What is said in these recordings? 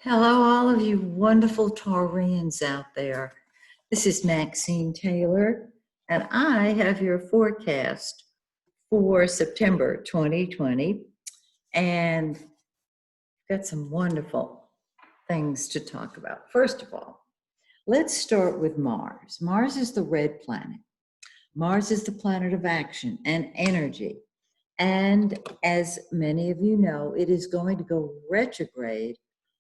Hello, all of you wonderful Taurians out there. This is Maxine Taylor, and I have your forecast for September 2020. And got some wonderful things to talk about. First of all, let's start with Mars. Mars is the red planet. Mars is the planet of action and energy. And as many of you know, it is going to go retrograde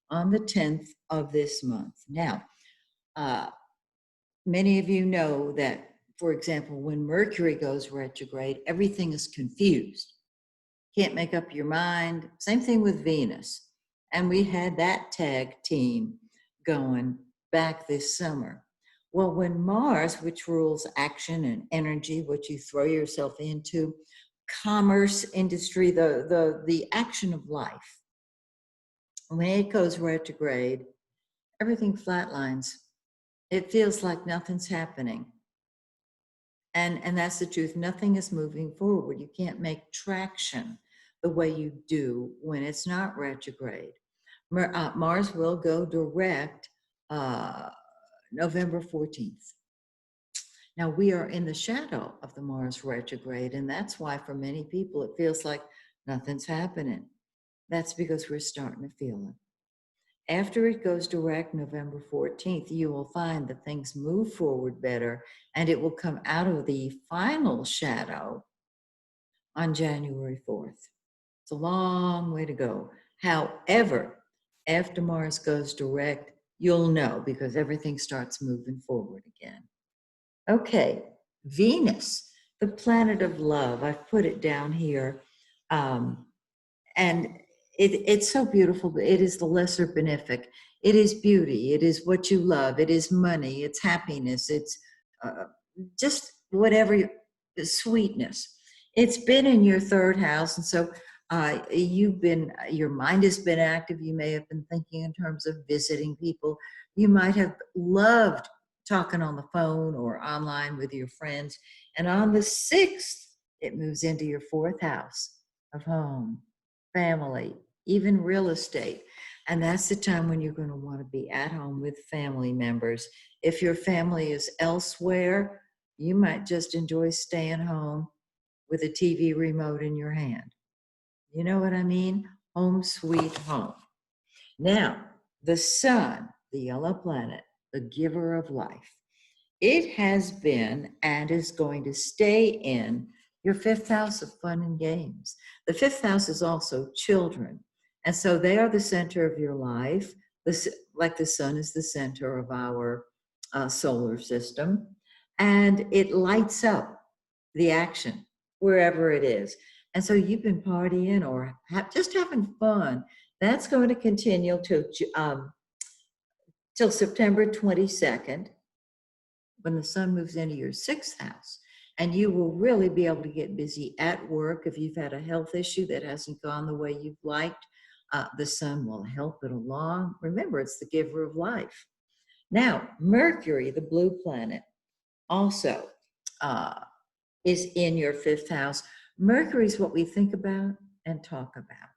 on the 10th of this month. Now, uh, many of you know that, for example, when Mercury goes retrograde, everything is confused. Can't make up your mind. Same thing with Venus. And we had that tag team going back this summer. Well, when Mars, which rules action and energy, what you throw yourself into, commerce, industry, the action of life, when it goes retrograde, everything flatlines. It feels like nothing's happening. And that's the truth. Nothing is moving forward. You can't make traction the way you do when it's not retrograde. Mars will go direct November 14th. Now, we are in the shadow of the Mars retrograde, and that's why for many people it feels like nothing's happening. That's because we're starting to feel it. After it goes direct November 14th, you will find that things move forward better and it will come out of the final shadow on January 4th. It's a long way to go. However, after Mars goes direct, you'll know because everything starts moving forward again. Okay, Venus, the planet of love. I've put it down here. And it's so beautiful. It is the lesser benefic. It is beauty. It is what you love. It is money. It's happiness. It's just whatever, sweetness. It's been in your third house. And so your mind has been active. You may have been thinking in terms of visiting people. You might have loved talking on the phone or online with your friends. And on the 6th, it moves into your fourth house of home, family, even real estate. And that's the time when you're going to want to be at home with family members. If your family is elsewhere, you might just enjoy staying home with a TV remote in your hand. You know what I mean? Home sweet home. Now, the sun, the yellow planet, the giver of life, it has been and is going to stay in your fifth house of fun and games. The fifth house is also children. And so they are the center of your life, like the sun is the center of our solar system. And it lights up the action wherever it is. And so you've been partying or just having fun. That's going to continue till September 22nd, when the sun moves into your sixth house. And you will really be able to get busy at work. If you've had a health issue that hasn't gone the way you've liked, the sun will help it along. Remember, it's the giver of life. Now, Mercury, the blue planet, also is in your fifth house. Mercury is what we think about and talk about.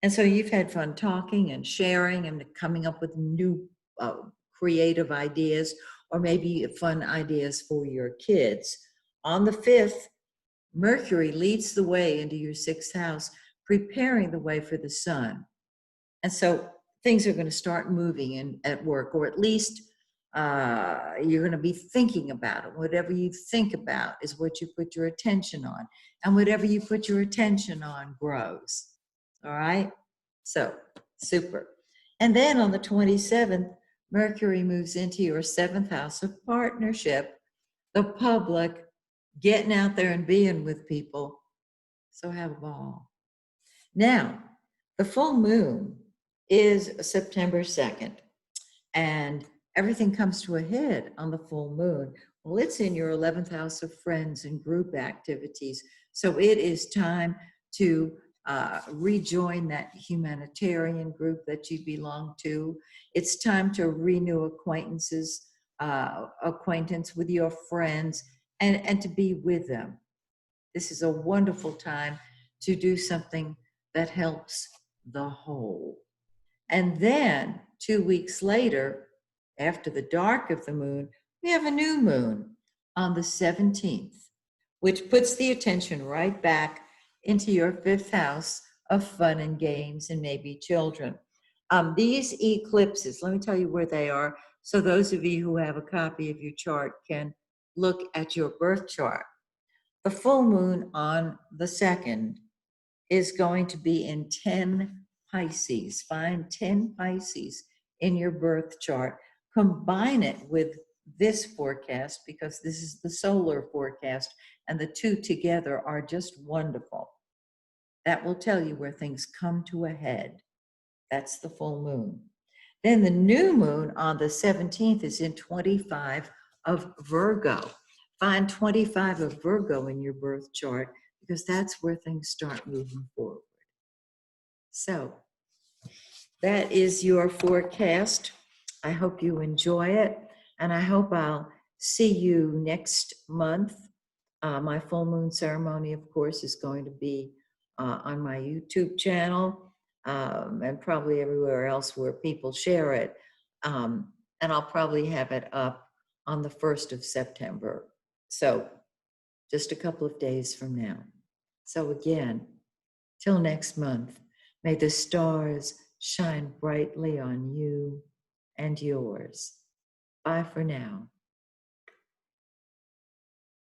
And so you've had fun talking and sharing and coming up with new creative ideas, or maybe fun ideas for your kids. On the 5th, Mercury leads the way into your sixth house, preparing the way for the sun. And so things are going to start moving at work, or at least you're going to be thinking about it. Whatever you think about is what you put your attention on. And whatever you put your attention on grows. All right? So, super. And then on the 27th, Mercury moves into your seventh house of partnership, the public, getting out there and being with people. So have a ball. Now, the full moon is September 2nd, and everything comes to a head on the full moon. Well, it's in your 11th house of friends and group activities. So it is time to rejoin that humanitarian group that you belong to. It's time to renew acquaintance with your friends and to be with them. This is a wonderful time to do something that helps the whole. And then 2 weeks later, after the dark of the moon, we have a new moon on the 17th, which puts the attention right back into your fifth house of fun and games and maybe children. These eclipses, let me tell you where they are, so those of you who have a copy of your chart can look at your birth chart. The full moon on the 2nd is going to be in 10 Pisces. Find 10 Pisces in your birth chart. Combine it with this forecast, because this is the solar forecast, and the two together are just wonderful. That will tell you where things come to a head. That's the full moon. Then the new moon on the 17th is in 25 of Virgo. Find 25 of Virgo in your birth chart, because that's where things start moving forward. So that is your forecast. I hope you enjoy it, and I hope I'll see you next month. My full moon ceremony, of course, is going to be on my YouTube channel, and probably everywhere else where people share it. And I'll probably have it up on the 1st of September. So just a couple of days from now. So again, till next month, may the stars shine brightly on you and yours. Bye for now.